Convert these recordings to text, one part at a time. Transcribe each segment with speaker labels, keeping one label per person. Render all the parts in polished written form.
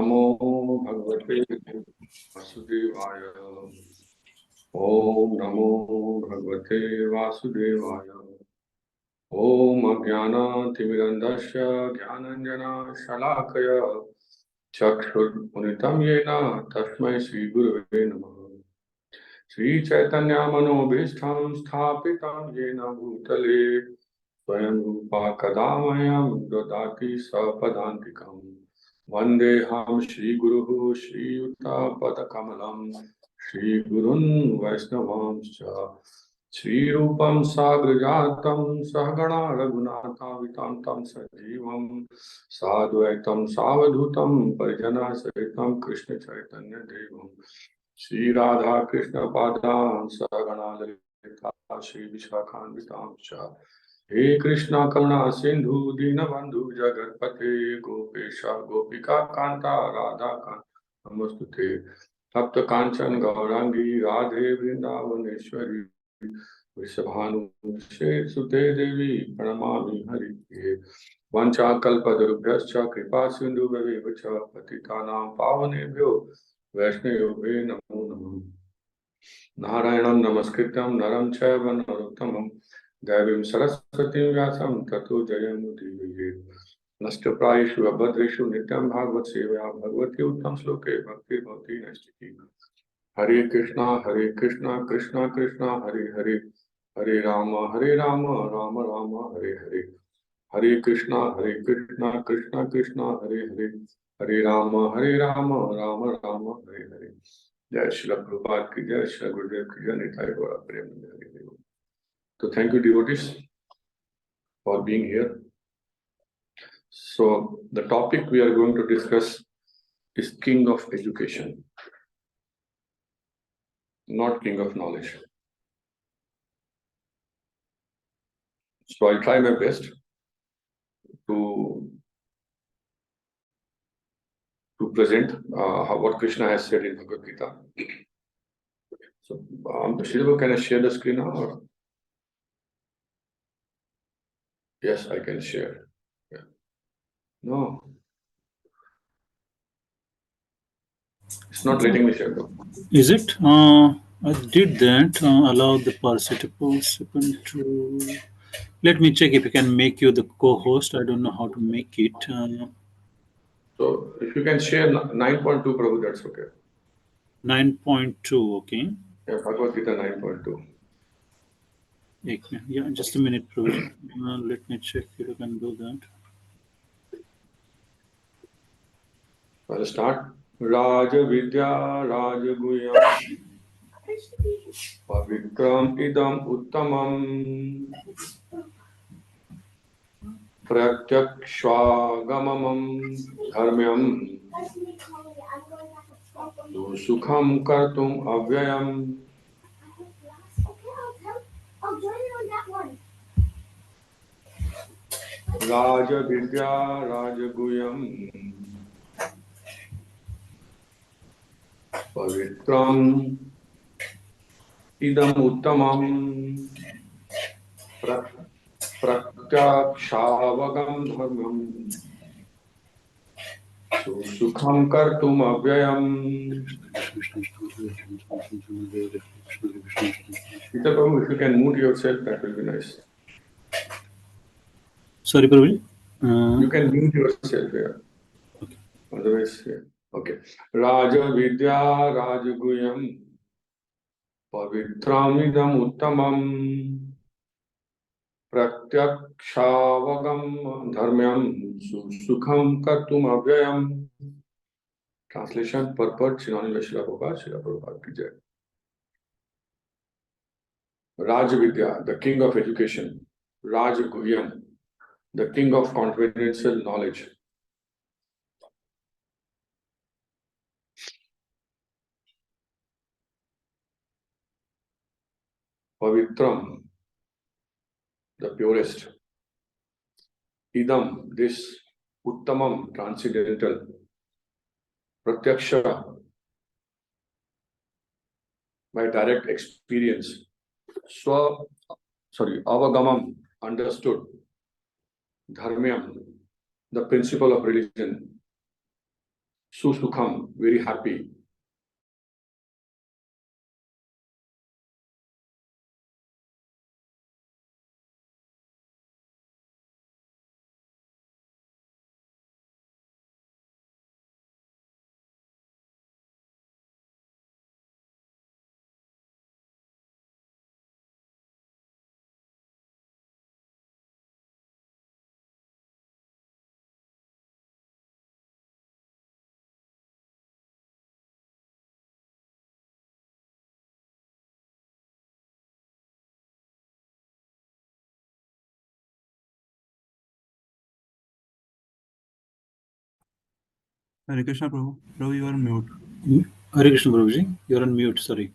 Speaker 1: Namo Bhagavate Vasudevaya. Om Namo Bhagavate Vasudevaya. Om Ajnana Timirandasya Jnananjana Shalakaya Chakshur Unitam Yena Tasmai Sri Gurave Namaha. Sri Chaitanya Manobhishtham Sthapitam Yena Bhutale Swayam Rupa Kadamayam Dodati Sapadantikam Vandeham Shri Guruhu Shri Yuta Padakamalam Shri Gurun Vaisnavamscha Shri Rupam Sagrajatam Sahagana Raghunatha Vitantam Sajivam Sadvaitam Savadhutam Parijana Sahitam Krishna Chaitanya Devam Shri Radha Krishna Padam Sahagana Lalita Shri Vishakhanvitamscha He Krishna Karuna Sindhu Dinabandhu Jagatpate Gopesha Gopika Kanta Radha Kanta Namostute Tapta Kanchan Gaurangi Radhe Vrindavaneshwari Vrishabhanu Sute Devi Pranamami Hari Vancha Kalpadarubhyascha Kripa Sindhu Vacha Patitanam Pavanebhyo Vaishnavyo Namo Namo Narayanam Namaskritam Naram Chaiva Narottamam Devim Saraswati Vyasam Tato Jayamudivye Nashtaprayeshu Abhadreshu Nityam Bhagavad Sevaya Bhagavati Uttam Sloke Bhakti Bhakti Nashtiki Hare Krishna Krishna Krishna Hare Hare Hare Rama Rama Rama Hare Hare Hare Krishna Krishna Krishna Hare Hare Hare Rama Rama Rama Hare Hare Jai Srila Prabhupada ki Jai, Srila Gurudev ki Jai, Nitai Gaura Premanande Hare Hare. So thank you devotees for being here. So the topic we are going to discuss is King of Education, not King of Knowledge. So I'll try my best to present what Krishna has said in Bhagavad Gita. So, Shridev, can I share the screen now? Or? Yes, I can share. Yeah. No. It's not letting me share though.
Speaker 2: Is it? I did that. Allow the participants to. Let me check if I can make you the co-host. I don't know how to make it.
Speaker 1: So if you can share 9.2, Prabhu, that's okay.
Speaker 2: 9.2, okay.
Speaker 1: Yeah, Bhagavad Gita 9.2.
Speaker 2: Yeah, just a minute, Prabhu. Let me check if I can do that.
Speaker 1: I'll start. Raja Vidya Raja Guyam Pavitram Idam Uttamam Pratyakshvagamamam Dharmyam Sukham Kartum Avyayam Raja Vidya Raja Guyam Pavitram Idam Uttamam Pratyakshvagam Dharmyam Sukham Kartum Avyayam. If you can mute yourself, that will be nice.
Speaker 2: Sorry, Prabhu.
Speaker 1: You can mute yourself here.
Speaker 2: Okay.
Speaker 1: Otherwise, yeah. Okay. Raja Vidya Raja Guyam Pavitramidam Uttamam Pratyakshvagam Dharmyam Sukham Kartum Avyayam. Translation, purport, synonym, Srila Prabhupada ki Jai. Raj Vidya, the king of education. Raj Guhyam, the king of confidential knowledge. Pavitram, the purest. Idam, this. Uttamam, transcendental. Pratyaksha, by direct experience. Avagamam, understood. Dharmyam, the principle of religion. Sukham, very happy.
Speaker 3: Hare Krishna, Prabhu. Prabhu, you are on mute.
Speaker 2: Hare Krishna, Prabhuji. You're on mute, sorry.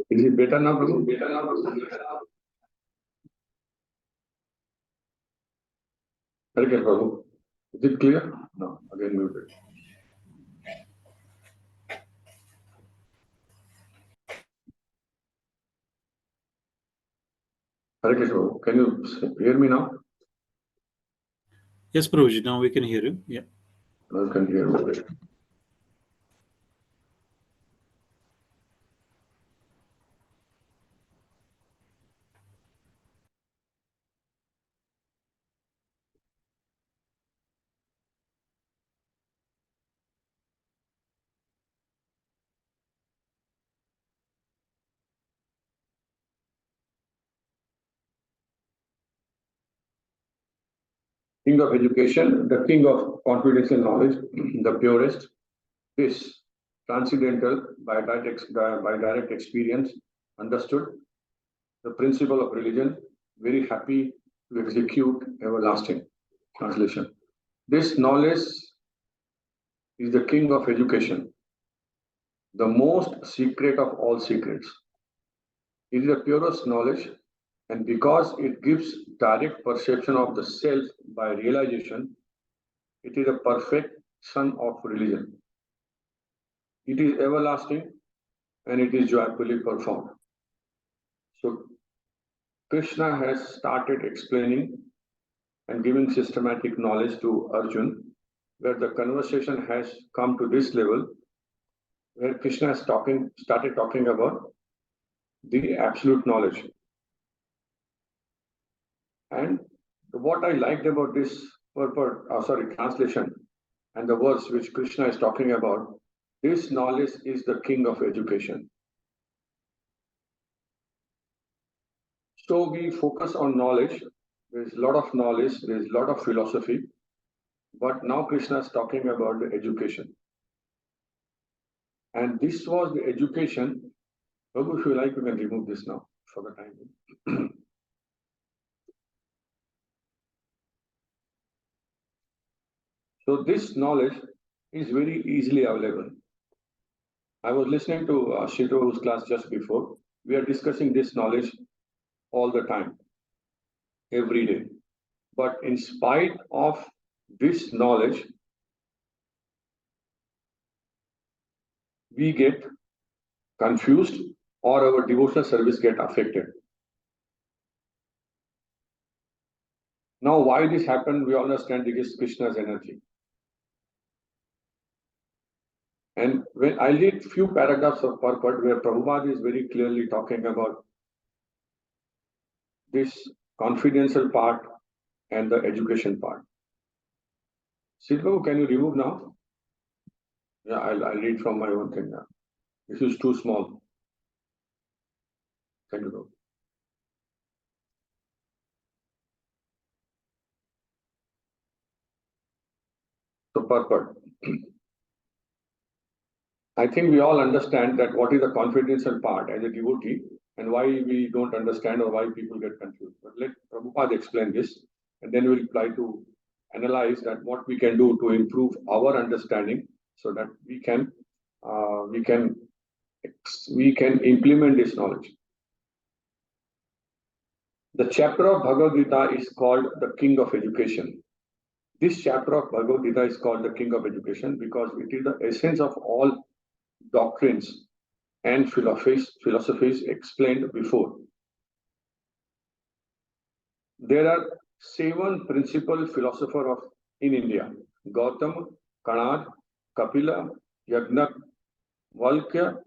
Speaker 1: Is it better now, Prabhu? Better now, Prabhu? Okay, Prabhu. Is it clear? No, again muted. Hare Krishna, Prabhu. Can you hear me now?
Speaker 2: Yes, Prabhuji, now we can hear you. Yeah.
Speaker 1: I can hear you. King of education, the king of confidential knowledge, the purest, this transcendental by direct experience, understood the principle of religion, very happy to execute everlasting. Translation. This knowledge is the king of education, the most secret of all secrets. It is the purest knowledge, and because it gives direct perception of the self by realization, it is a perfection of religion. It is everlasting and it is joyfully performed. So, Krishna has started explaining and giving systematic knowledge to Arjun, where the conversation has come to this level, where Krishna has started talking about the absolute knowledge. And what I liked about this translation and the verse which Krishna is talking about, this knowledge is the king of education. So we focus on knowledge. There's a lot of knowledge, there's a lot of philosophy, but now Krishna is talking about the education. And this was the education. Prabhu, if you like, we can remove this now for the time being. So this knowledge is very easily available. I was listening to Shito's class just before. We are discussing this knowledge all the time, every day. But in spite of this knowledge, we get confused or our devotional service get affected. Now, why this happened, we understand it is Krishna's energy. And when I read few paragraphs of purport where Prabhupada is very clearly talking about this confidential part and the education part. Sidhu, can you remove now? Yeah, I'll read from my own thing now. This is too small. Thank you. So purport. I think we all understand that what is the confidential part as a devotee and why we don't understand or why people get confused. But let Prabhupada explain this, and then we'll try to analyze that what we can do to improve our understanding so that we can implement this knowledge. The chapter of Bhagavad Gita is called the King of Education. This chapter of Bhagavad Gita is called the King of Education because it is the essence of all doctrines and philosophies explained before. There are 7 principal philosophers in India: Gautam, Kanad, Kapila, Yagnak, Valkya,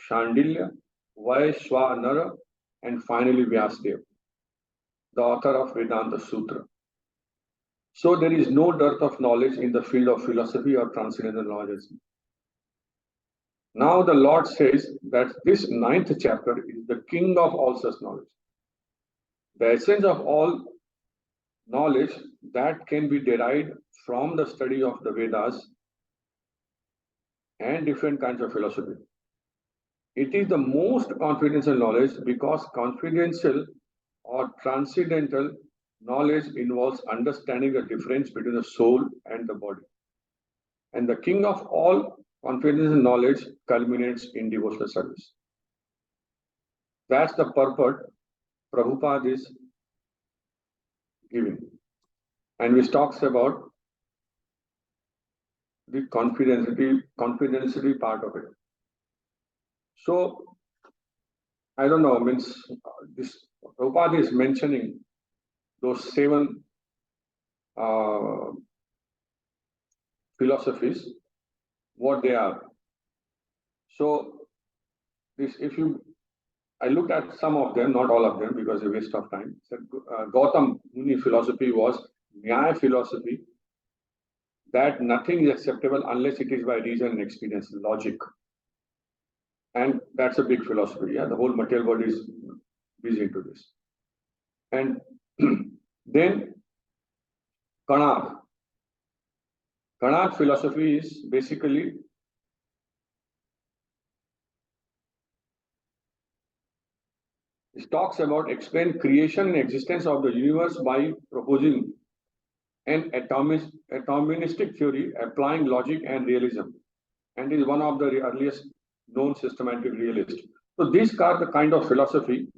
Speaker 1: Shandilya, Vaishwanara, and finally Vyasadeva, the author of Vedanta Sutra. So there is no dearth of knowledge in the field of philosophy or transcendental knowledge. Now the Lord says that this 9th chapter is the king of all such knowledge. The essence of all knowledge that can be derived from the study of the Vedas and different kinds of philosophy. It is the most confidential knowledge because confidential or transcendental knowledge involves understanding the difference between the soul and the body. And the king of all confidential knowledge culminates in devotional service. That's the purport Prabhupada is giving. And which talks about the confidentiality part of it. So, I don't know, means this Prabhupada is mentioning those 7 philosophies, what they are. So, this, I looked at some of them, not all of them, because it's a waste of time. So, Gautam Muni philosophy was Nyaya philosophy, that nothing is acceptable unless it is by reason and experience, logic. And that's a big philosophy. Yeah, the whole material world is busy into this. And then Kanad. Kanad philosophy is basically it talks about explain creation and existence of the universe by proposing an atomistic theory applying logic and realism, and is one of the earliest known systematic realists. So these are the kind of philosophy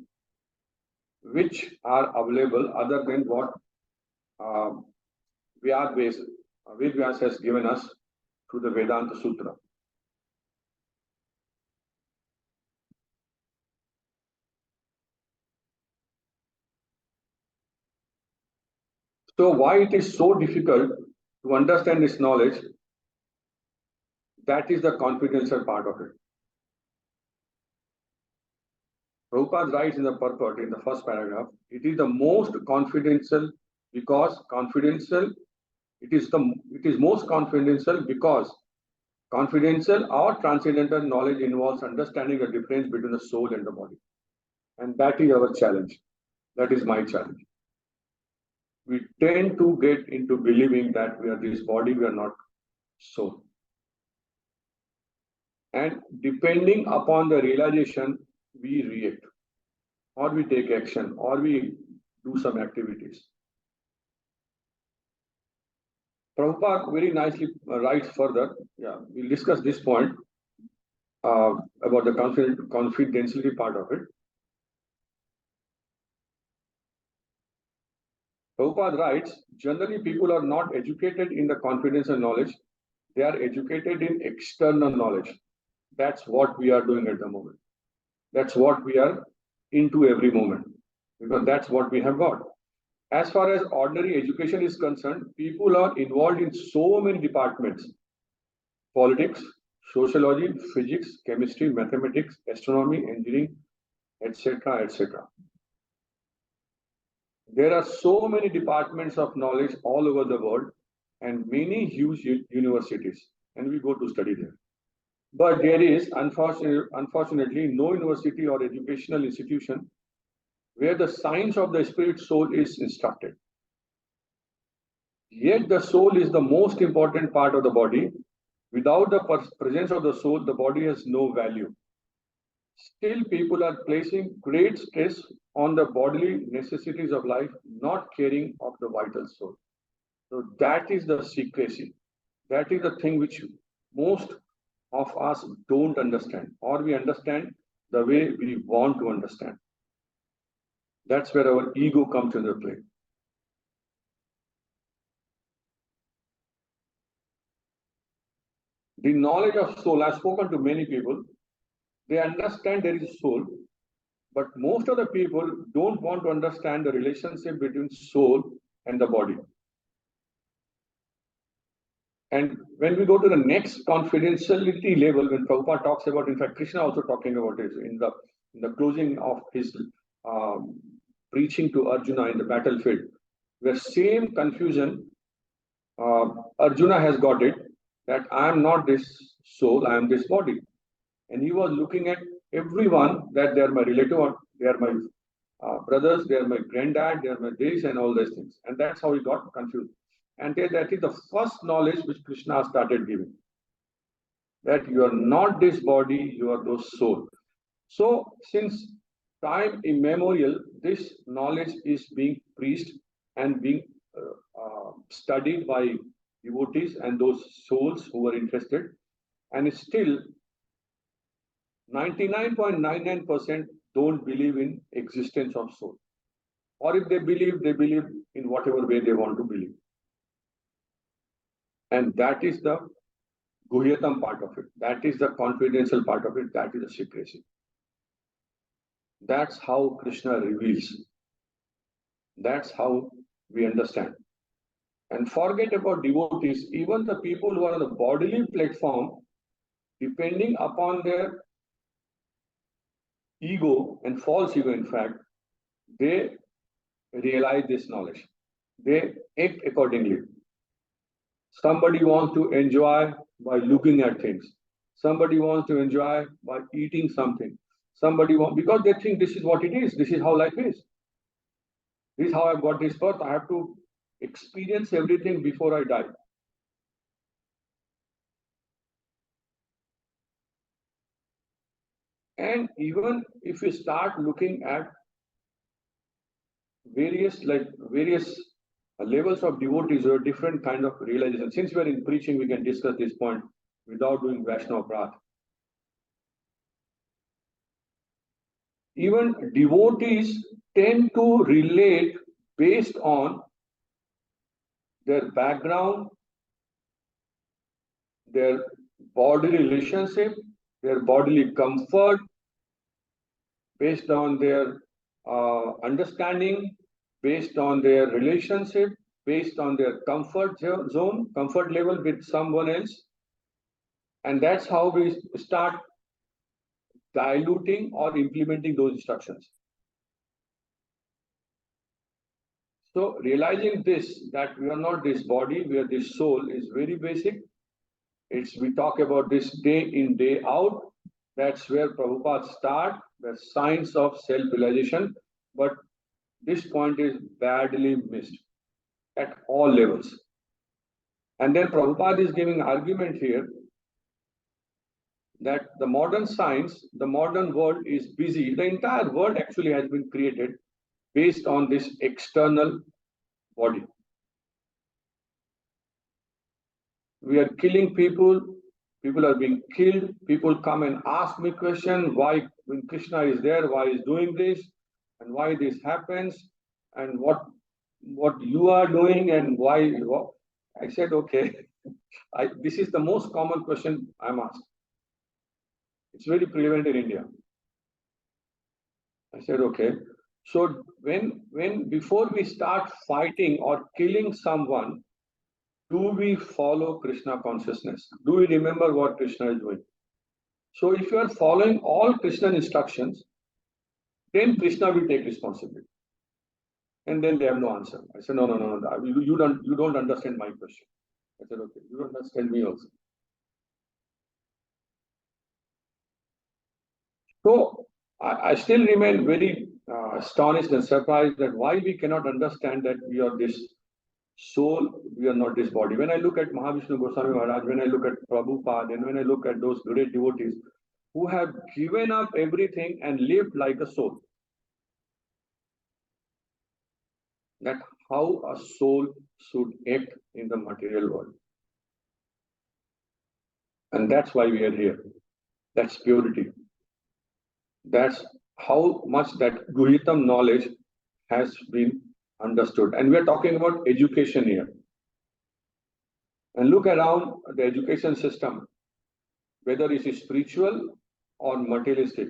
Speaker 1: which are available other than what Vyas has given us through the Vedanta Sutra. So why it is so difficult to understand this knowledge? That is the confidential part of it. Prabhupada writes in the purport in the first paragraph, it is the most confidential because confidential, it is most confidential because confidential or transcendental knowledge involves understanding the difference between the soul and the body. And that is our challenge. That is my challenge. We tend to get into believing that we are this body, we are not soul. And depending upon the realization, we react, or we take action, or we do some activities. Prabhupada very nicely writes further. Yeah, we'll discuss this point about the confidentiality part of it. Prabhupada writes, generally people are not educated in the confidential knowledge, they are educated in external knowledge. That's what we are doing at the moment. That's what we are into every moment, because that's what we have got. As far as ordinary education is concerned, people are involved in so many departments: politics, sociology, physics, chemistry, mathematics, astronomy, engineering, etc., etc. There are so many departments of knowledge all over the world and many huge universities, and we go to study there. But there is, unfortunately, no university or educational institution where the science of the spirit soul is instructed. Yet the soul is the most important part of the body. Without the presence of the soul, the body has no value. Still, people are placing great stress on the bodily necessities of life, not caring of the vital soul. So that is the secrecy. That is the thing which most of us don't understand, or we understand the way we want to understand. That's where our ego comes into play. The knowledge of soul, I've spoken to many people, they understand there is soul, but most of the people don't want to understand the relationship between soul and the body. And when we go to the next confidentiality level, when Prabhupada talks about, in fact, Krishna also talking about it in the closing of his preaching to Arjuna in the battlefield, the same confusion Arjuna has got it, that I am not this soul, I am this body. And he was looking at everyone that they are my relative, or they are my brothers, they are my granddad, they are my this and all those things. And that's how he got confused. And that is the first knowledge which Krishna started giving. That you are not this body, you are those soul. So since time immemorial, this knowledge is being preached and being studied by devotees and those souls who are interested. And still 99.99% don't believe in existence of soul. Or if they believe in whatever way they want to believe. And that is the Guhyatam part of it. That is the confidential part of it. That is the secrecy. That's how Krishna reveals. That's how we understand. And forget about devotees, even the people who are on the bodily platform, depending upon their ego and false ego, in fact, they realize this knowledge. They act accordingly. Somebody wants to enjoy by looking at things. Somebody wants to enjoy by eating something. Somebody wants, because they think this is what it is. This is how life is. This is how I've got this birth. I have to experience everything before I die. And even if you start looking at various levels of devotees or different kind of realization. Since we are in preaching, we can discuss this point without doing Vaishnava Prath. Even devotees tend to relate based on their background, their bodily relationship, their bodily comfort, based on their understanding, based on their relationship, based on their comfort zone, comfort level with someone else. And that's how we start diluting or implementing those instructions. So realizing this, that we are not this body, we are this soul, is very basic. We talk about this day in, day out. That's where Prabhupada starts, the science of self-realization. But this point is badly missed at all levels. And then Prabhupada is giving argument here that the modern science, the modern world is busy. The entire world actually has been created based on this external body. We are killing people, people are being killed, people come and ask me question, why when Krishna is there, why is doing this, and why this happens, and what you are doing, and why. I said, okay, this is the most common question I'm asked. It's very prevalent in India. I said, okay. So when before we start fighting or killing someone, do we follow Krishna consciousness? Do we remember what Krishna is doing? So if you are following all Krishna instructions, then Krishna will take responsibility. And then they have no answer. I said, no. You don't understand my question. I said, okay, you don't understand me also. So I still remain very astonished and surprised that why we cannot understand that we are this soul, we are not this body. When I look at Mahavishnu Goswami Maharaj, when I look at Prabhupada, and when I look at those great devotees who have given up everything and lived like a soul, that how a soul should act in the material world. And that's why we are here. That's purity. That's how much that Guhitam knowledge has been understood. And we are talking about education here. And look around the education system, whether it is spiritual or materialistic.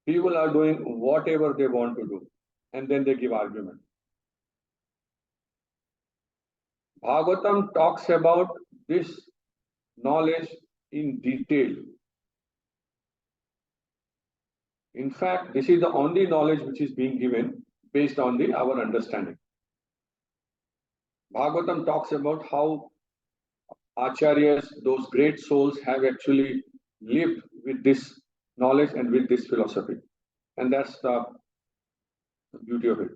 Speaker 1: People are doing whatever they want to do, and then they give argument. Bhagavatam talks about this knowledge in detail. In fact, this is the only knowledge which is being given based on our understanding. Bhagavatam talks about how acharyas, those great souls, have actually lived with this knowledge and with this philosophy. And that's the beauty of it.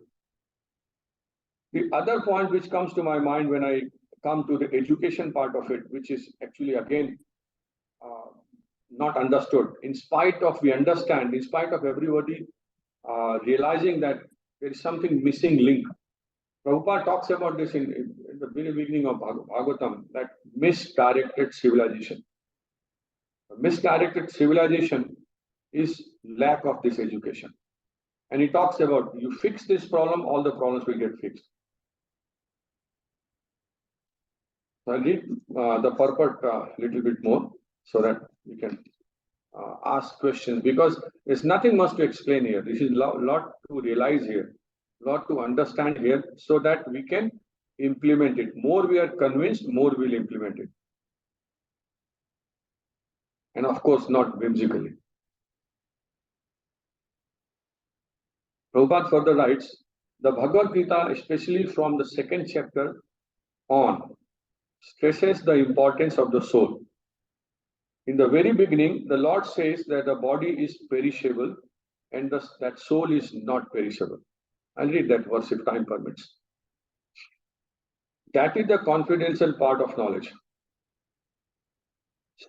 Speaker 1: The other point which comes to my mind when I come to the education part of it, which is actually again not understood, in spite of we understand, in spite of everybody realizing that there is something missing link. Prabhupada talks about this in the very beginning of Bhagavatam, that misdirected civilization. Misdirected civilization is lack of this education. And he talks about you fix this problem, all the problems will get fixed. So I'll read the purport a little bit more so that we can ask questions, because there's nothing much to explain here. This is a lot to realize here, lot to understand here, so that we can implement it. More we are convinced, more we'll implement it. And of course, not whimsically. Prabhupada further writes, the Bhagavad Gita, especially from the second chapter on, stresses the importance of the soul. In the very beginning, the Lord says that the body is perishable and that soul is not perishable. I'll read that verse if time permits. That is the confidential part of knowledge.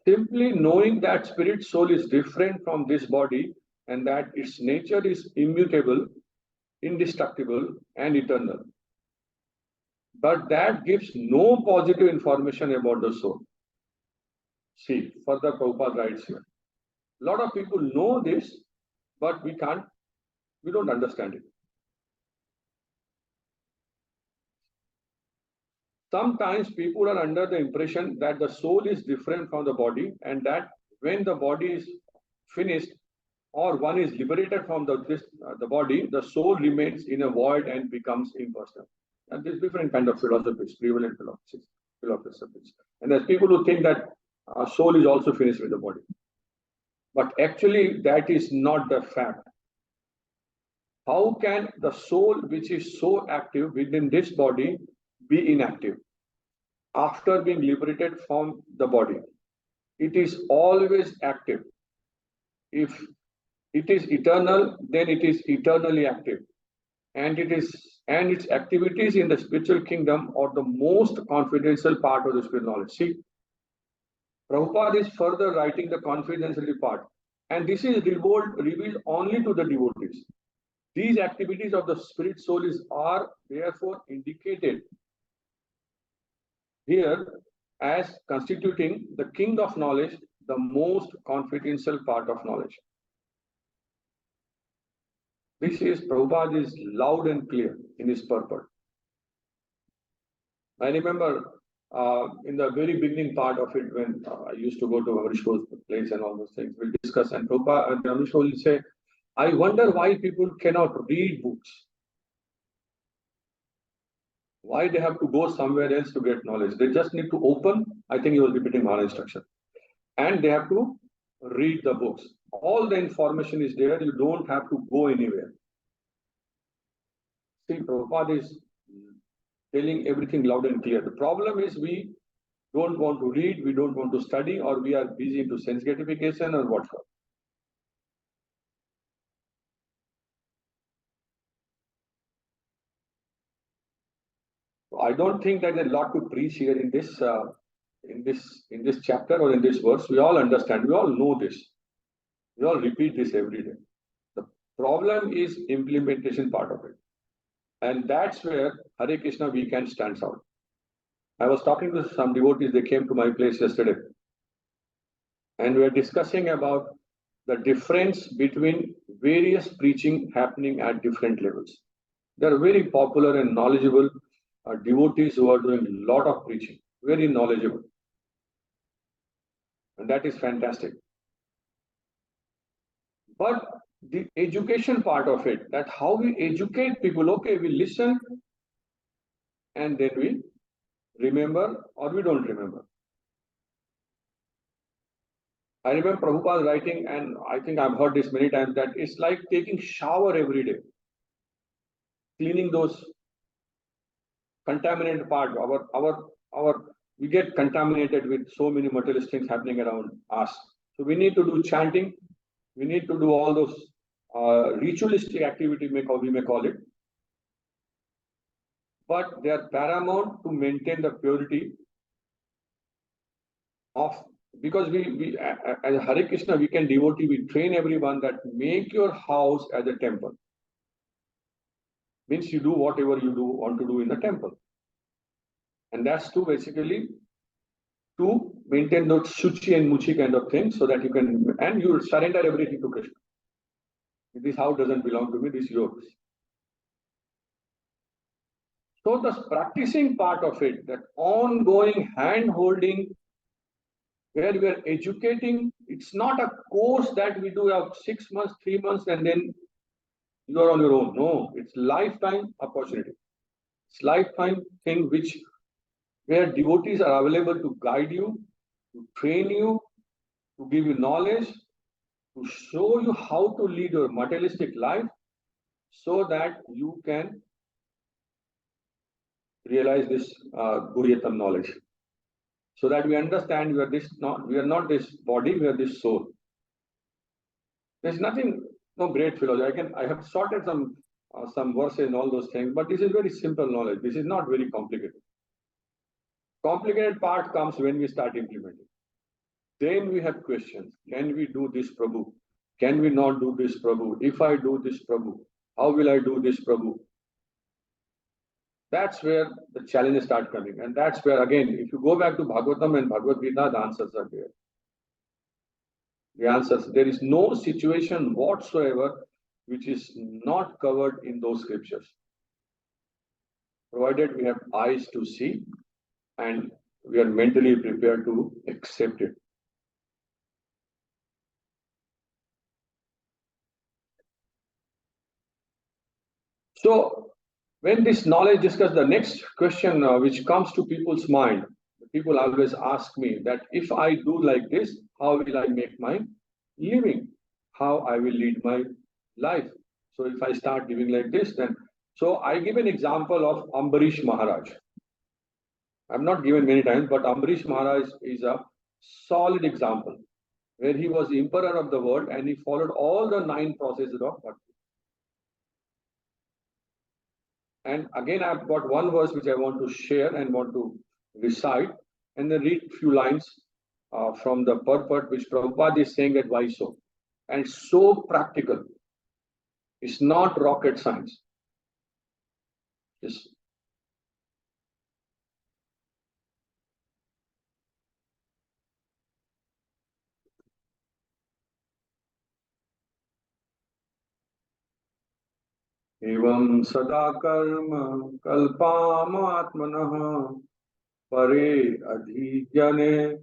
Speaker 1: Simply knowing that spirit soul is different from this body and that its nature is immutable, indestructible, and eternal. But that gives no positive information about the soul. See, further Prabhupada writes here. A lot of people know this, but we don't understand it. Sometimes people are under the impression that the soul is different from the body, and that when the body is finished or one is liberated from the body, the soul remains in a void and becomes impersonal. And there's different kind of philosophies, prevalent philosophies. And there's people who think that soul is also finished with the body. But actually, that is not the fact. How can the soul, which is so active within this body, be inactive after being liberated from the body? It is always active. If it is eternal, then it is eternally active. And its activities in the spiritual kingdom are the most confidential part of the spiritual knowledge. See, Prabhupada is further writing the confidentiality part. And this is revealed only to the devotees. These activities of the spirit soul are therefore indicated here as constituting the king of knowledge, the most confidential part of knowledge. This is Prabhupada is loud and clear in his purport. I remember in the very beginning part of it, when I used to go to Ambarish's place and all those things, we'll discuss, and Prabhupada and Amarish will say, I wonder why people cannot read books. Why they have to go somewhere else to get knowledge? They just need to open, I think he was repeating Maharaj instruction, and they have to read the books. All the information is there, you don't have to go anywhere. See, Prabhupada is telling everything loud and clear. The problem is we don't want to read, we don't want to study, or we are busy into sense gratification or whatever. I don't think there's a lot to preach here in this chapter or in this verse. We all understand, we all know this. We all repeat this every day. The problem is implementation part of it. And that's where Hare Krishna WECAN stands out. I was talking to some devotees, they came to my place yesterday. And we were discussing about the difference between various preaching happening at different levels. There are very popular and knowledgeable devotees who are doing a lot of preaching, very knowledgeable. And that is fantastic. But the education part of it, that how we educate people, okay, we listen and then we remember or we don't remember. I remember Prabhupada writing, and I think I've heard this many times, that it's like taking shower every day, cleaning those contaminated part. We get contaminated with so many materialist things happening around us. So we need to do chanting. We need to do all those ritualistic activity, we may call it. But they are paramount to maintain the purity of, because we as Hare Krishna, we can devotee, we train everyone that make your house as a temple. Means you do whatever you want to do in the temple. And that's to basically to maintain those shuchi and muchi kind of things, so that you can, and you surrender everything to Krishna. This house doesn't belong to me, this is yours. So the practicing part of it, that ongoing hand holding, where we are educating, it's not a course that we do of 6 months, 3 months, and then you are on your own. No, it's lifetime opportunity. It's lifetime thing where devotees are available to guide you, to train you, to give you knowledge, to show you how to lead your materialistic life, so that you can realize this Guryatam knowledge. So that we understand we are not this body, we are this soul. There's nothing, no great philosophy. I have sorted some verses and all those things, but this is very simple knowledge. This is not very complicated. Complicated part comes when we start implementing. Then we have questions. Can we do this, Prabhu? Can we not do this, Prabhu? If I do this, Prabhu, how will I do this, Prabhu? That's where the challenges start coming. And that's where, again, if you go back to Bhagavatam and Bhagavad Gita, the answers are there. The answers, there is no situation whatsoever which is not covered in those scriptures, provided we have eyes to see and we are mentally prepared to accept it. So when this knowledge discussed, the next question which comes to people's mind, people always ask me that if I do like this, how will I make my living? How I will lead my life? So if I start living like this, then, so I give an example of Ambarish Maharaj. I've not given many times, but Ambarish Maharaj is a solid example, where he was emperor of the world and he followed all the 9 processes of bhakti. And again, I've got one verse which I want to share and want to recite, and then read a few lines from the purport which Prabhupada is saying that why so. And it's so practical. It's not rocket science. It's evam sada karma kalpamatmanah pare adhijane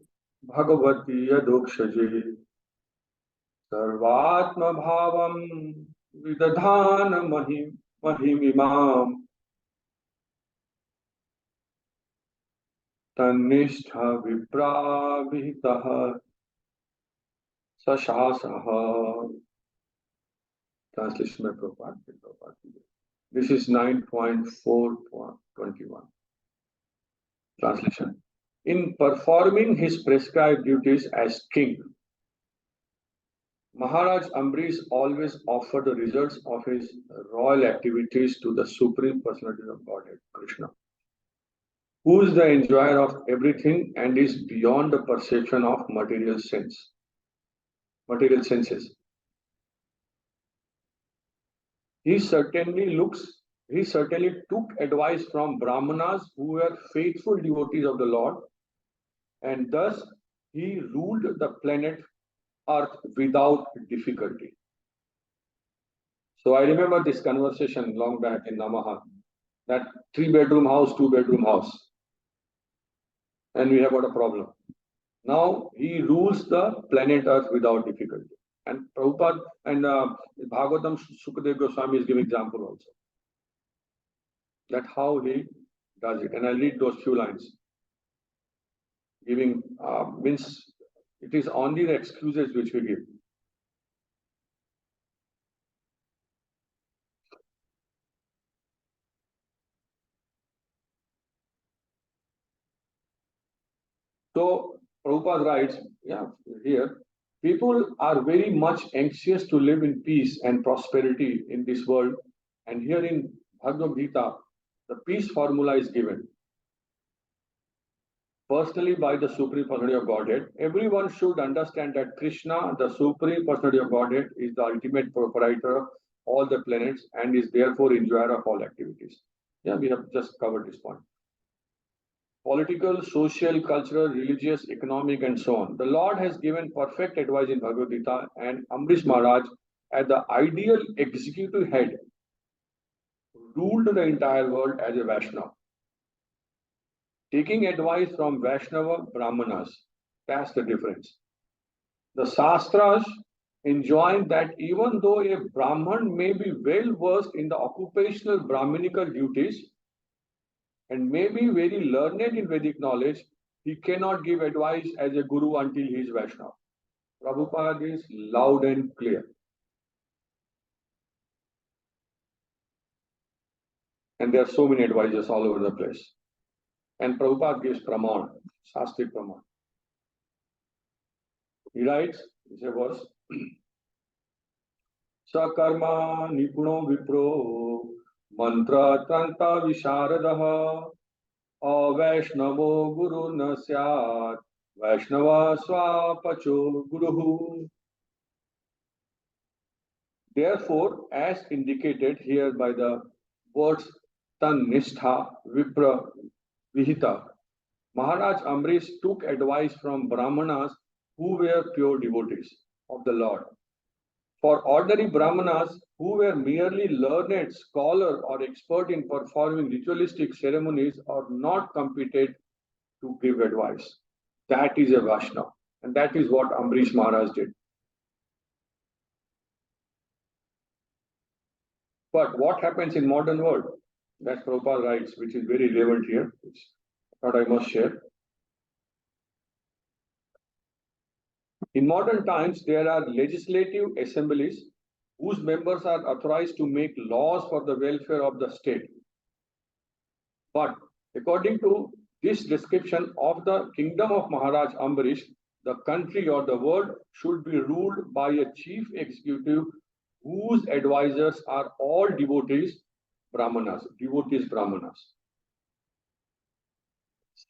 Speaker 1: bhagavati yadokshaje sarvatma bhavam vidadhana mahimimam tannistha vipravihitah sashasaha. Translation by Prabhupada. This is 9.4.21. Translation. In performing his prescribed duties as king, Maharaj Ambarisa always offered the results of his royal activities to the Supreme Personality of Godhead, Krishna, who is the enjoyer of everything and is beyond the perception of material senses. He certainly took advice from Brahmanas who were faithful devotees of the Lord, and thus he ruled the planet earth without difficulty. So I remember this conversation long back in Namaha, that 3-bedroom house, 2-bedroom house, and we have got a problem. Now he rules the planet Earth without difficulty. And Prabhupada and Bhagavatam Sukadeva Goswami is giving example also. That how he does it. And I'll read those few lines. Giving means it is only the excuses which we give. So Prabhupada writes, here, people are very much anxious to live in peace and prosperity in this world. And here in Bhagavad Gita, the peace formula is given. Personally, by the Supreme Personality of Godhead, everyone should understand that Krishna, the Supreme Personality of Godhead, is the ultimate proprietor of all the planets and is therefore enjoyer of all activities. Yeah, we have just covered this point. Political, social, cultural, religious, economic, and so on. The Lord has given perfect advice in Bhagavad Gita, and Ambarisa Maharaj, as the ideal executive head, ruled the entire world as a Vaishnava. Taking advice from Vaishnava Brahmanas, that's the difference. The Shastras enjoin that even though a Brahman may be well versed in the occupational Brahminical duties and may be very learned in Vedic knowledge, he cannot give advice as a guru until he is Vaishnava. Prabhupada is loud and clear. And there are so many advisors all over the place. And Prabhupada gives Praman, Shastric Praman. He writes, it's a verse, Sakarma Nipuno Vipro Mantra Tanta Visharadaha Vaishnavo Guru Nasyat Vaishnava Swapacho Guruhu. Therefore, as indicated here by the words Tannistha Vipra Vihita, Maharaj Ambrish took advice from Brahmanas who were pure devotees of the Lord. For ordinary Brahmanas who were merely learned, scholar, or expert in performing ritualistic ceremonies are not competent to give advice. That is a Vaishnava. And that is what Ambrish Maharaj did. But what happens in modern world? That's Prabhupada writes, which is very relevant here, which I thought I must share. In modern times, there are legislative assemblies whose members are authorized to make laws for the welfare of the state. But according to this description of the kingdom of Maharaj Ambarish, the country or the world should be ruled by a chief executive whose advisors are all devotees Brahmanas.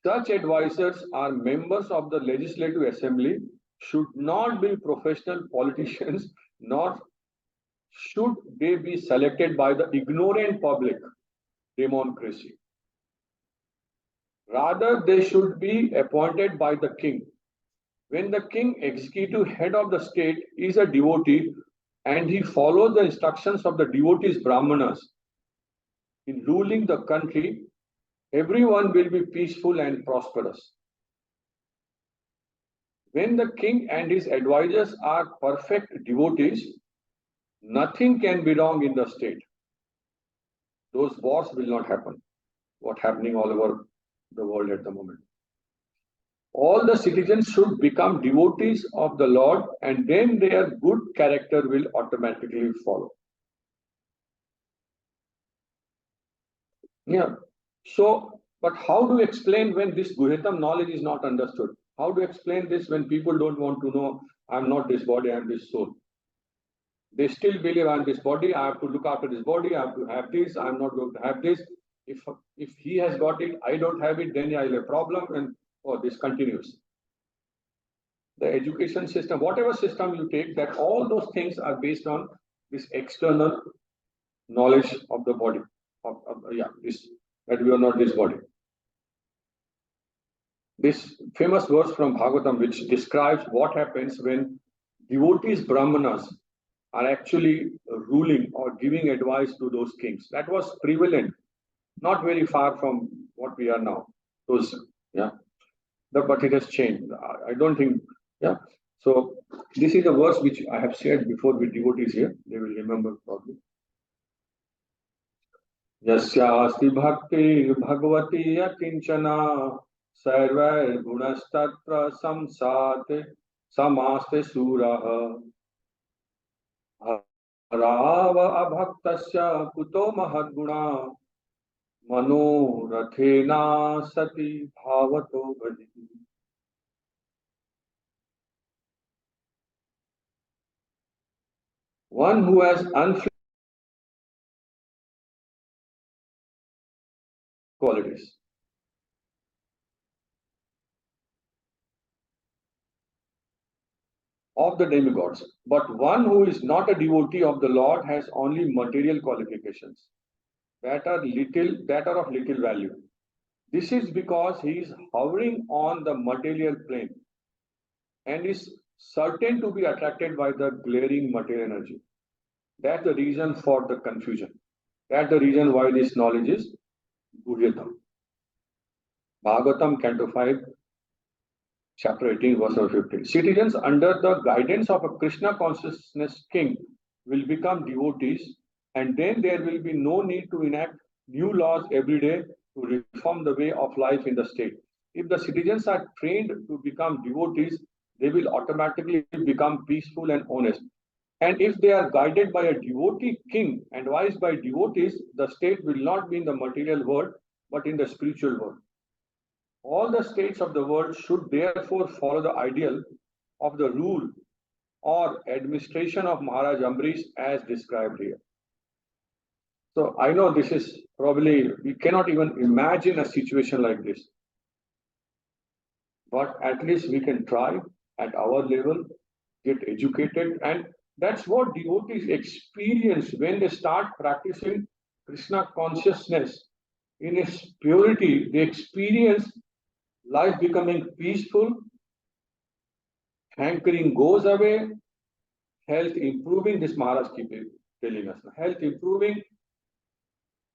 Speaker 1: Such advisors are members of the legislative assembly, should not be professional politicians, nor should they be selected by the ignorant public democracy. Rather, they should be appointed by the king. When the king, executive head of the state, is a devotee and he follows the instructions of the devotees Brahmanas in ruling the country, everyone will be peaceful and prosperous. When the king and his advisors are perfect devotees, nothing can be wrong in the state. Those wars will not happen. What's happening all over the world at the moment. All the citizens should become devotees of the Lord, and then their good character will automatically follow. Yeah. So, but how do you explain when this Guhetam knowledge is not understood? How do you explain this when people don't want to know, I'm not this body, I'm this soul? They still believe I'm this body, I have to look after this body, I have to have this, I'm not going to have this. If he has got it, I don't have it, then I have a problem, and this continues. The education system, whatever system you take, that all those things are based on this external knowledge of the body. That we are not this body. This famous verse from Bhagavatam, which describes what happens when devotees, Brahmanas, are actually ruling or giving advice to those kings. That was prevalent, not very far from what we are now. Those, yeah, but it has changed. I don't think, yeah. So this is a verse which I have shared before with devotees here. They will remember probably. यस्यास्ति भक्ति भगवती यकिंचना सर्वैर्गुणस्तत्र संसाते समास्ते सूरः राव अभक्तस्य कुतो महद्गुणा मनोरथेना सति भावतो भजति. One who has unfit qualities. Of the demigods, but one who is not a devotee of the Lord has only material qualifications that are of little value. This is because he is hovering on the material plane and is certain to be attracted by the glaring material energy. That's the reason for the confusion. That's the reason why this knowledge is Guryatam. Bhagavatam, Canto 5, Chapter 18, verse 15. Citizens under the guidance of a Krishna consciousness king will become devotees, and then there will be no need to enact new laws every day to reform the way of life in the state. If the citizens are trained to become devotees, they will automatically become peaceful and honest. And if they are guided by a devotee king, advised by devotees, the state will not be in the material world, but in the spiritual world. All the states of the world should therefore follow the ideal of the rule or administration of Maharaj Ambarisa as described here. So I know this is probably, we cannot even imagine a situation like this. But at least we can try at our level, get educated, and that's what devotees experience when they start practicing Krishna consciousness in its purity. They experience life becoming peaceful, hankering goes away, health improving. This Maharaj keeps telling us, health improving,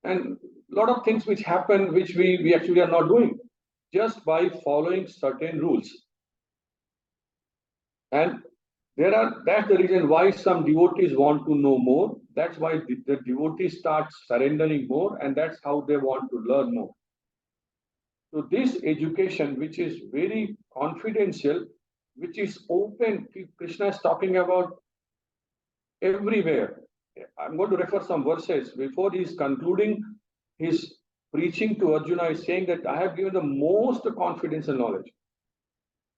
Speaker 1: and a lot of things which happen which we actually are not doing just by following certain rules. And that's the reason why some devotees want to know more. That's why the devotees start surrendering more, and that's how they want to learn more. So this education, which is very confidential, which is open, Krishna is talking about everywhere. I'm going to refer some verses. Before he is concluding his preaching to Arjuna, is saying that I have given the most confidential knowledge.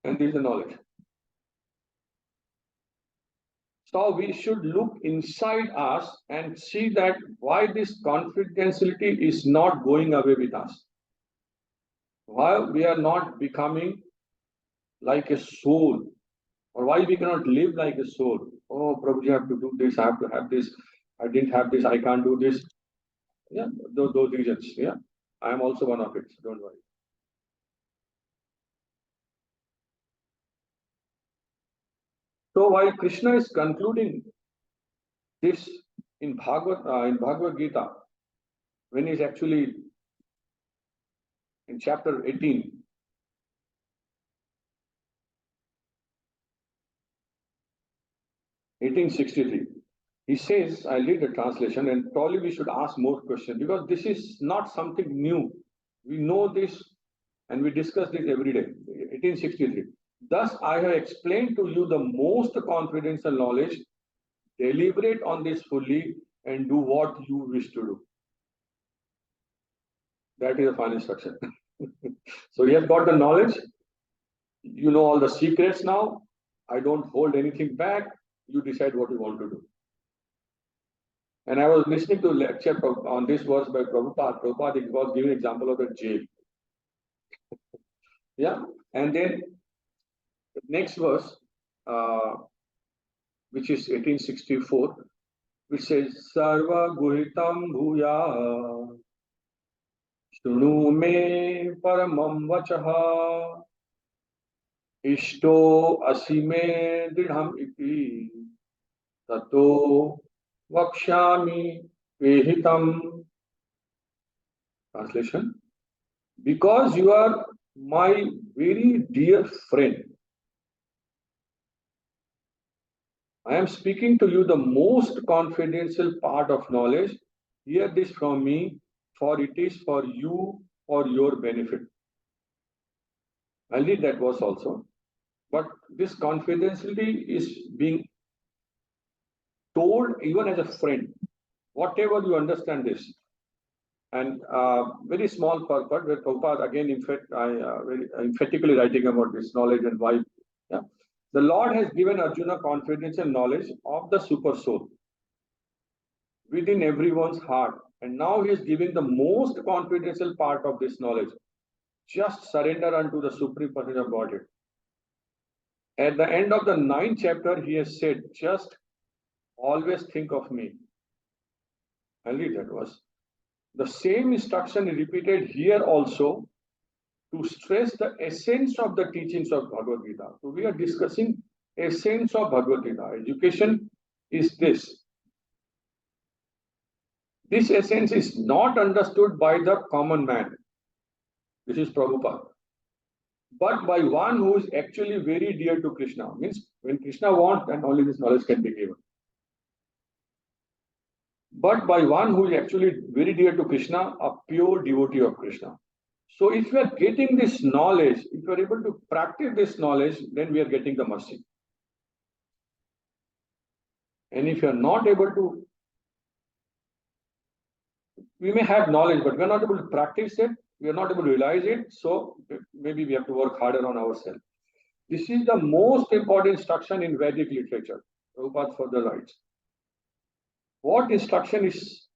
Speaker 1: And this is the knowledge. So we should look inside us and see that why this confidentiality is not going away with us. Why we are not becoming like a soul, or why we cannot live like a soul. Oh, Prabhuji, you have to do this, I have to have this, I didn't have this, I can't do this. Yeah, those reasons. Yeah, I am also one of it, so don't worry. So while Krishna is concluding this in Bhagavad Gita, when he's actually in chapter 18, he says, I'll read the translation, and probably we should ask more questions because this is not something new. We know this and we discuss this every day. 1863. Thus, I have explained to you the most confidential knowledge. Deliberate on this fully and do what you wish to do. That is the final instruction. So you have got the knowledge. You know all the secrets now. I don't hold anything back. You decide what you want to do. And I was listening to a lecture on this verse by Prabhupada. Prabhupada was giving an example of the jail. Yeah. And then the next verse, which is 1864, which says, Sarva Guhitam Bhuya Shunu Me Paramam Vachaha इष्टो असीमे दृढ़म इति ततो वक्ष्यामि वेहितम. Translation: because you are my very dear friend, I am speaking to you the most confidential part of knowledge. Hear this from me, for it is for you, for your benefit. I'll read that verse also. But this confidentiality is being told even as a friend. Whatever you understand this. And very small purport where Prabhupada again, in fact, very emphatically writing about this knowledge and why. Yeah. The Lord has given Arjuna confidential knowledge of the super soul within everyone's heart. And now he is giving the most confidential part of this knowledge. Just surrender unto the Supreme Person of Godhead. At the end of the 9th chapter, he has said, just always think of me. I'll read that verse. The same instruction is repeated here also to stress the essence of the teachings of Bhagavad Gita. So we are discussing essence of Bhagavad Gita. Education is this. This essence is not understood by the common man. This is Prabhupada. But by one who is actually very dear to Krishna. Means when Krishna wants, then only this knowledge can be given. But by one who is actually very dear to Krishna, a pure devotee of Krishna. So if we are getting this knowledge, if we are able to practice this knowledge, then we are getting the mercy. And if you are not able to, we may have knowledge, but we are not able to practice it, we are not able to realize it, so maybe we have to work harder on ourselves. This is the most important instruction in Vedic literature. Prabhupada further writes. What instruction is,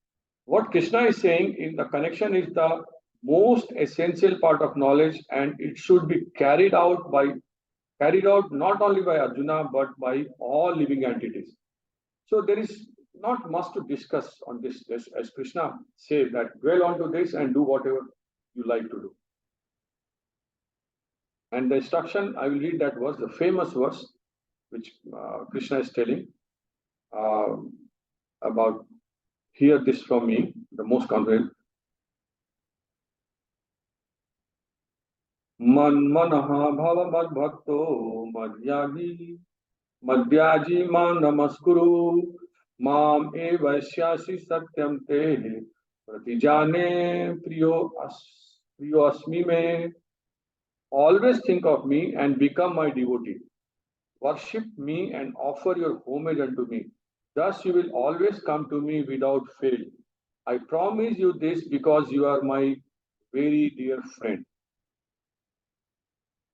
Speaker 1: what Krishna is saying in the connection is the most essential part of knowledge, and it should be carried out not only by Arjuna but by all living entities. So there is not much to discuss on this, as Krishna said, that dwell onto this and do whatever you like to do. And the instruction, I will read that verse, the famous verse, which Krishna is telling about, hear this from me, the most confident. Manmanaha bhava madbhakto madhyaji man namaskuru mam evasyasi satyam te pratijane priyo asmi me. Always think of me and become my devotee. Worship me and offer your homage unto me. Thus you will always come to me without fail. I promise you this because you are my very dear friend.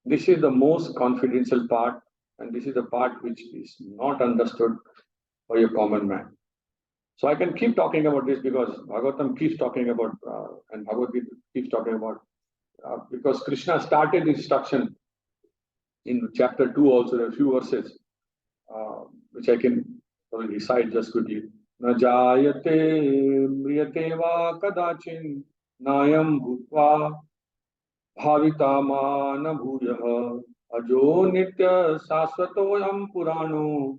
Speaker 1: This is the most confidential part, and this is the part which is not understood by a common man. So I can keep talking about this because Bhagavatam keeps talking about, and Bhagavad Gita keeps talking about, because Krishna started instruction in chapter 2 also, there are a few verses, which I can recite just quickly. Na jayate mriyate va kadachin nayam bhutva bhavitama na bhuyah ajo nitya sasvatoyam purano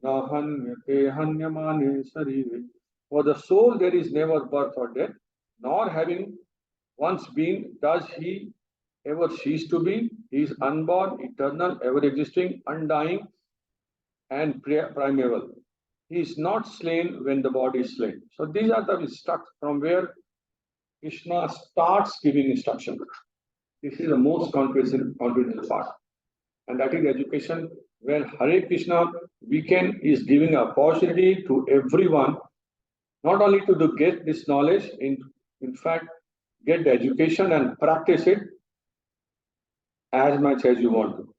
Speaker 1: na hanyate hanyamane sarire. For the soul there is never birth or death, nor having once been does he ever cease to be. He is unborn, eternal, ever existing, undying, and primeval. He is not slain when the body is slain. So these are the instructions from where Krishna starts giving instruction. This is the most confidential part. And that is education where Hare Krishna WECAN is giving opportunity to everyone, not only to get this knowledge, in fact, get the education and practice it as much as you want to.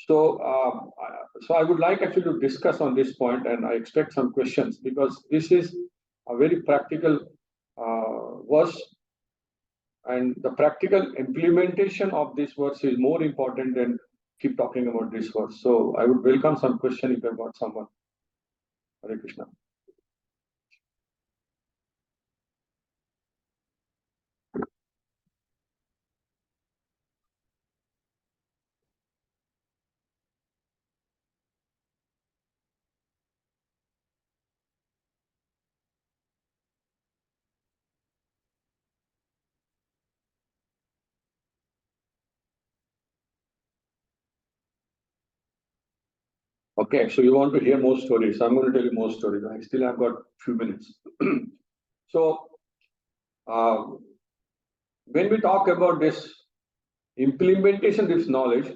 Speaker 1: So, I would like actually to discuss on this point, and I expect some questions because this is a very practical verse, and the practical implementation of this verse is more important than keep talking about this verse. So, I would welcome some question if I've got someone. Hare Krishna. Okay, so you want to hear more stories. I'm going to tell you more stories. I still have got few minutes. So, uh, when we talk about this implementation, this knowledge,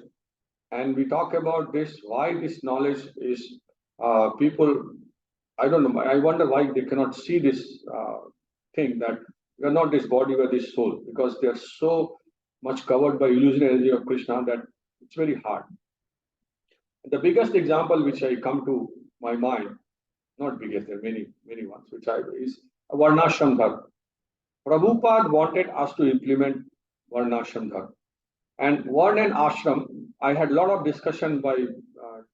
Speaker 1: and we talk about this, why this knowledge is people. I don't know. I wonder why they cannot see this thing that we are not this body, we are this soul, because they are so much covered by illusion energy of Krishna that it's very hard. The biggest example which I come to my mind, not biggest, there are many ones, which is Varnashram Dharma. Prabhupada wanted us to implement Varnashram Dharma. And Varna and Ashram, I had a lot of discussion by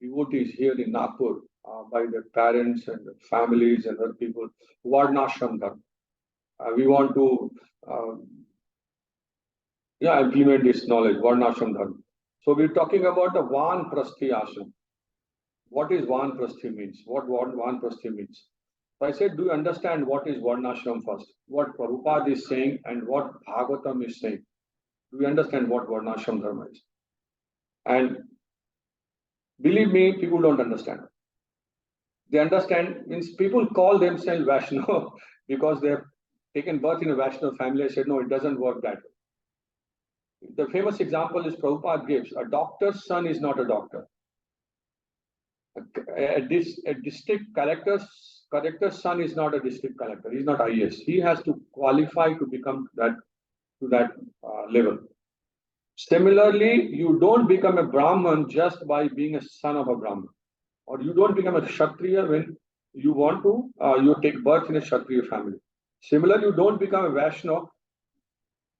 Speaker 1: devotees here in Nagpur, by their parents and their families and other people, Varnashram Dharma. We want to implement this knowledge, Varnashram Dharma. So we're talking about the Van Prasthi Ashram. What is Van Prasthi means? What Van Prasthi means? So I said, do you understand what is Varnashram first? What Prabhupada is saying and what Bhagavatam is saying? Do you understand what Varnashram Dharma is? And believe me, people don't understand. They understand, means people call themselves Vaishnava because they have taken birth in a Vaishnava family. I said, no, it doesn't work that way. The famous example is Prabhupada gives, a doctor's son is not a doctor. A district collector's son is not a district collector. He's not IAS. He has to qualify to become to that level. Similarly, you don't become a Brahman just by being a son of a Brahman, or you don't become a Kshatriya when you want to. You take birth in a Kshatriya family. Similarly, you don't become a Vaishnava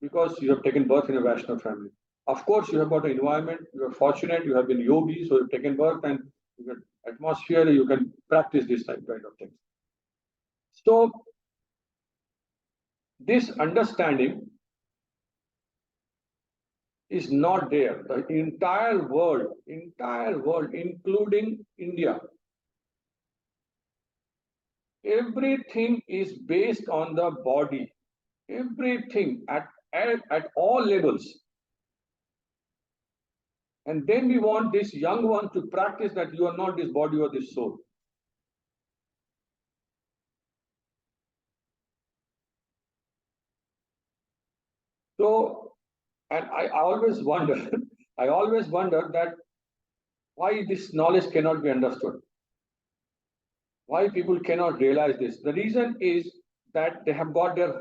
Speaker 1: because you have taken birth in a Vaishnava family. Of course, you have got an environment. You are fortunate. You have been yogi, so you've taken birth and you get atmosphere. You can practice this kind of things. So, this understanding is not there. The entire world, including India, everything is based on the body. Everything at all levels. And then we want this young one to practice that you are not this body or this soul. So, and I always wonder, that why this knowledge cannot be understood. Why people cannot realize this. The reason is that they have got their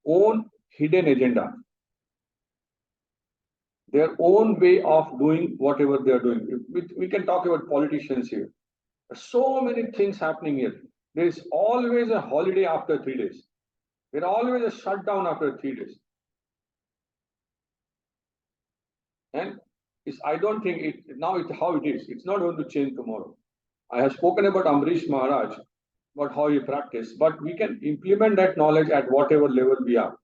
Speaker 1: own hidden agenda. Their own way of doing whatever they are doing. We can talk about politicians here. There's so many things happening here. There is always a holiday after 3 days. There's always a shutdown after 3 days. And I don't think now it's how it is. It's not going to change tomorrow. I have spoken about Ambarisa Maharaj, about how he practiced, but we can implement that knowledge at whatever level we are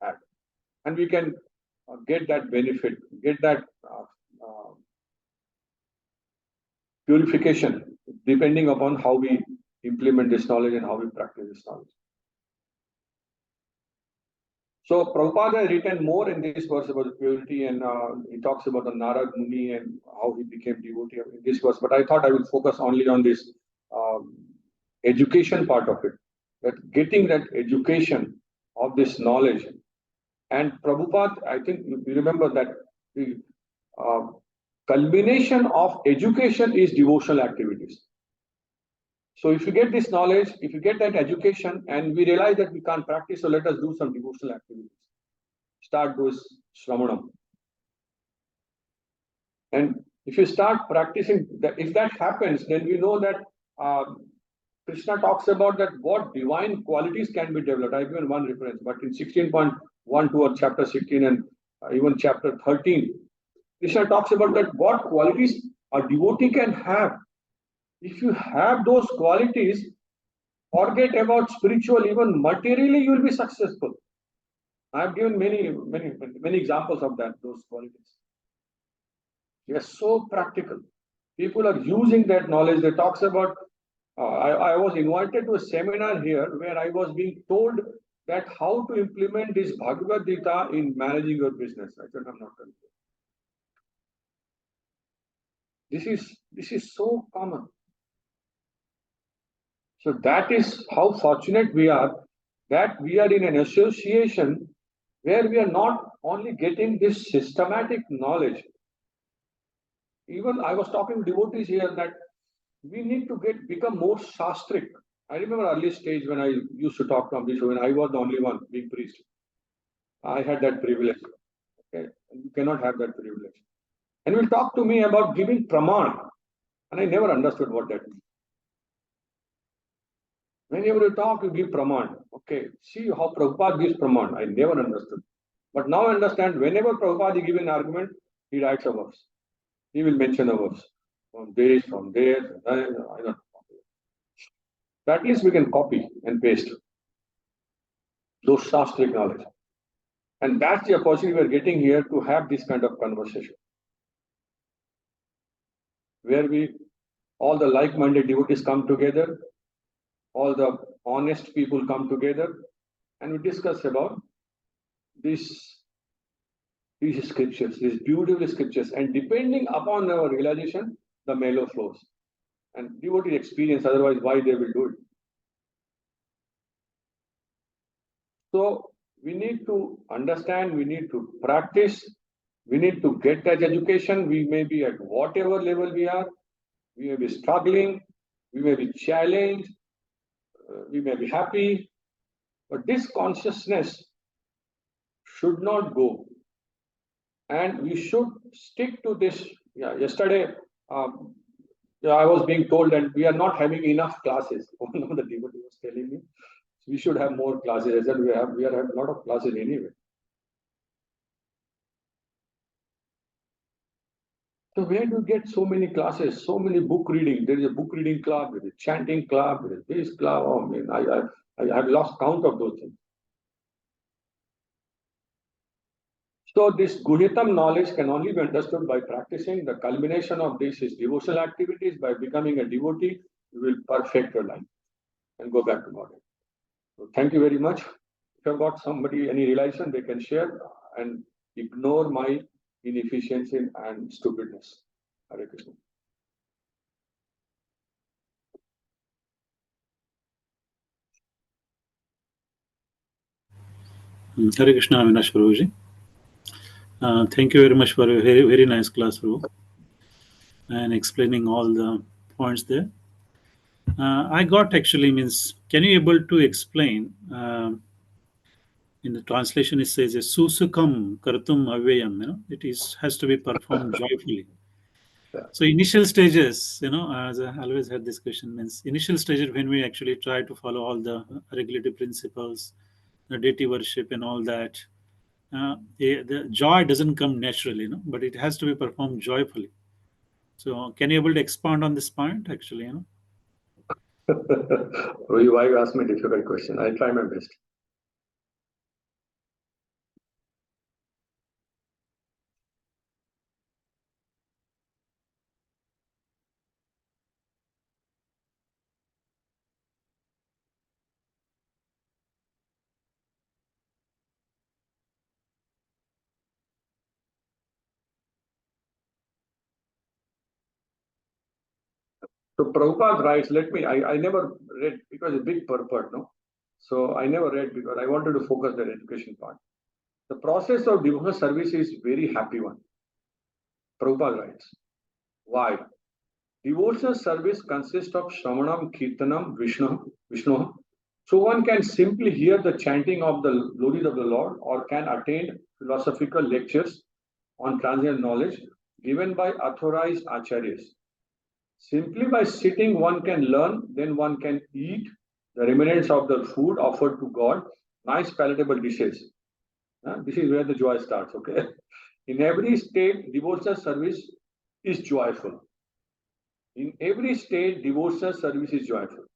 Speaker 1: at. And we can get that benefit, get that purification, depending upon how we implement this knowledge and how we practice this knowledge. So Prabhupada has written more in this verse about the purity, and he talks about the Narad Muni and how he became devotee in this verse. But I thought I will focus only on this education part of it, that getting that education of this knowledge. And Prabhupada, I think you remember that the culmination of education is devotional activities. So if you get this knowledge, if you get that education, and we realize that we can't practice, so let us do some devotional activities. Start those Shramanam. And if you start practicing, if that happens, then we know that Krishna talks about that what divine qualities can be developed. I've given one reference, but in 16.12 or chapter 16 and even chapter 13, Krishna talks about that what qualities a devotee can have. If you have those qualities, forget about spiritual, even materially, you will be successful. I have given many examples of those qualities. They are so practical. People are using that knowledge. They talks about. I was invited to a seminar here where I was being told that how to implement this Bhagavad Gita in managing your business. I said, I'm not going to. This is so common. So that is how fortunate we are that we are in an association where we are not only getting this systematic knowledge. Even I was talking to devotees here that we need to become more shastric. I remember early stage when I used to talk to Ambarisa, when I was the only one being priest. I had that privilege. Okay, you cannot have that privilege. And will talk to me about giving praman, and I never understood what that means. Whenever you talk, you give praman. Okay, see how Prabhupada gives praman. I never understood. But now I understand whenever Prabhupada gives an argument, he writes a verse. He will mention a verse. From this, from there, I don't know. So at least we can copy and paste those shastric knowledge. And that's the opportunity we're getting here to have this kind of conversation. Where all the like-minded devotees come together, all the honest people come together, and we discuss about these scriptures, these beautiful scriptures, and depending upon our realization, the mellow flows. And devotee experience, otherwise, why they will do it? So we need to understand, we need to practice, we need to get that education. We may be at whatever level we are, we may be struggling, we may be challenged, we may be happy, but this consciousness should not go. And we should stick to this. Yeah, yesterday, I was being told that we are not having enough classes. One of the devotee was telling me we should have more classes. I said we are having a lot of classes anyway. So where do you get so many classes, so many book reading? There is a book reading club, there is a chanting club, there is this club. Oh, I mean, I have lost count of those things. So this Guhyatam knowledge can only be understood by practicing. The culmination of this is devotional activities. By becoming a devotee, you will perfect your life and go back to God. So thank you very much. If you've got somebody, any realization, they can share and ignore my inefficiency and stupidness. Hare Krishna.
Speaker 2: Hare Krishna, Avinash Prabhuji. Thank you very much for a very, very nice class, Prabhu, and explaining all the points there. I got actually means, can you able to explain, in the translation it says, susukam kartum avyayam, it has to be performed joyfully.
Speaker 1: Yeah.
Speaker 2: So initial stages, as I always had this question, means initial stages when we actually try to follow all the regulative principles, the deity worship and all that, the joy doesn't come naturally, but it has to be performed joyfully. So can you able to expand on this point actually?
Speaker 1: Why you ask me a difficult question? I'll try my best. So Prabhupada writes, I never read because it's a big purport, no? So I never read because I wanted to focus the education part. The process of devotional service is very happy one. Prabhupada writes, why? Devotional service consists of Shravanam, Kirtanam, Vishnu. So one can simply hear the chanting of the glories of the Lord or can attend philosophical lectures on transcendental knowledge given by authorized acharyas. Simply by sitting, one can learn, then one can eat the remnants of the food offered to God, nice palatable dishes. This is where the joy starts, okay? In every state, devotional service is joyful. In every state, devotional service is joyful.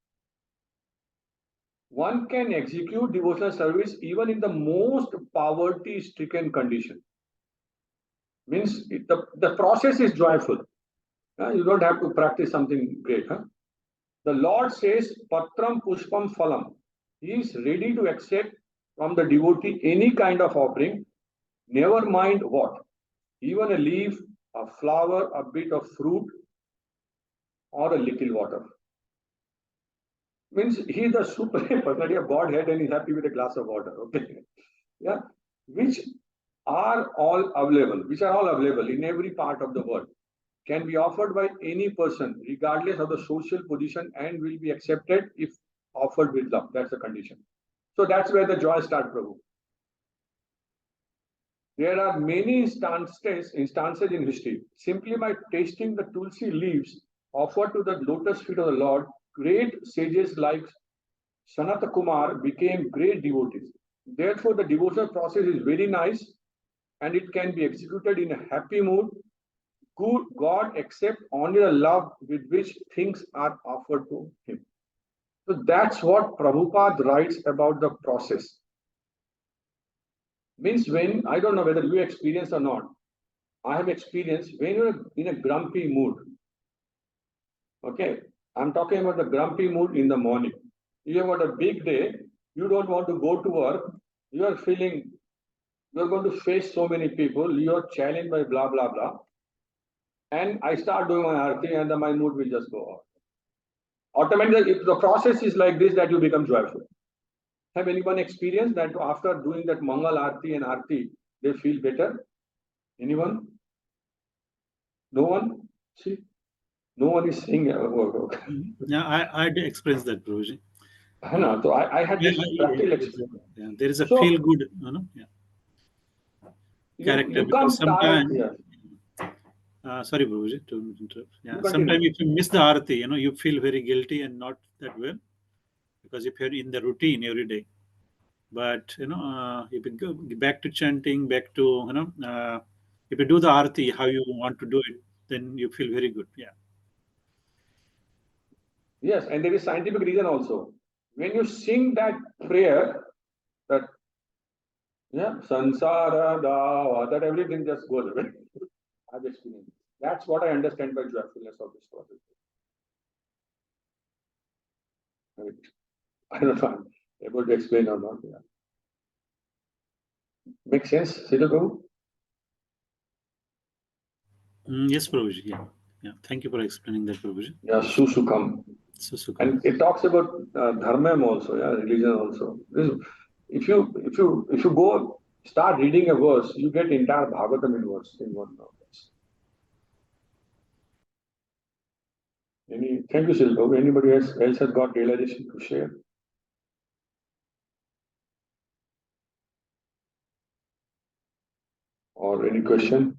Speaker 1: One can execute devotional service even in the most poverty-stricken condition. Means the process is joyful. You don't have to practice something great. The Lord says, Patram Pushpam Phalam. He is ready to accept from the devotee any kind of offering, never mind what. Even a leaf, a flower, a bit of fruit, or a little water. Means he is the supreme personality of Godhead and he's happy with a glass of water. Okay. Yeah. Which are all available in every part of the world, can be offered by any person regardless of the social position and will be accepted if offered with love. That's the condition. So that's where the joy starts, Prabhu. There are many instances in history. Simply by tasting the tulsi leaves offered to the lotus feet of the Lord, great sages like Sanat Kumar became great devotees. Therefore, the devotional process is very nice and it can be executed in a happy mood. God accepts only the love with which things are offered to him. So that's what Prabhupada writes about the process. Means when, I don't know whether you experience or not, I have experienced when you're in a grumpy mood. Okay, I'm talking about the grumpy mood in the morning. You have got a big day, you don't want to go to work, you are feeling you're going to face so many people, you're challenged by blah, blah, blah. And I start doing my arti and then my mood will just go off. Automatically, if the process is like this, that you become joyful. Have anyone experienced that after doing that Mangal Arti and Arti, they feel better? Anyone? No one? See? No one is saying.
Speaker 2: Yeah, I did experience that, Prabhuji.
Speaker 1: So I had this practical experience.
Speaker 2: Yeah, there is a
Speaker 1: So,
Speaker 2: feel good, character.
Speaker 1: You come tired.
Speaker 2: Sorry, Prabhuji, to interrupt. Yeah,
Speaker 1: You
Speaker 2: sometimes
Speaker 1: continue.
Speaker 2: if you miss the arati, you feel very guilty and not that well, because if you're in the routine every day. But if you go back to chanting, back to if you do the arati how you want to do it, then you feel very good. Yeah.
Speaker 1: Yes, and there is scientific reason also. When you sing that prayer, that sansara dava, that everything just goes away. I've experienced. That's what I understand by joyfulness of this process. I don't know if I'm able to explain or not. Yeah. Makes sense, Siddha Prabhu?
Speaker 2: Yes, Prabhuji. Yeah. Thank you for explaining that, Prabhuji.
Speaker 1: Yeah, Susukam. And it talks about dharma also, religion also. If you go start reading a verse, you get entire Bhagavatam in verse in one verse. Thank you, Siddha. Anybody else has got realization to share? Or any question?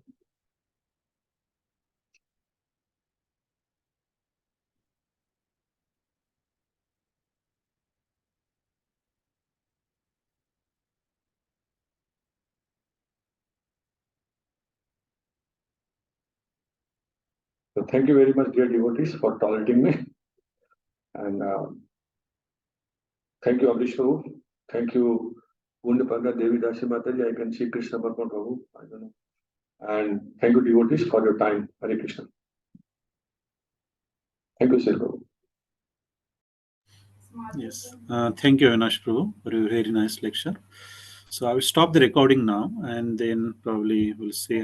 Speaker 1: So thank you very much, dear devotees, for tolerating me. And thank you, Amrish Prabhu. Thank you, Gundapanga Devi Dasi Mataji. I can see Krishna Parma Prabhu. I don't know. And thank you, devotees, for your time. Hare Krishna. Thank you, Sir Prabhu.
Speaker 2: Yes. Thank you, Avinash Prabhu, for a very nice lecture. So I will stop the recording now, and then probably we'll see.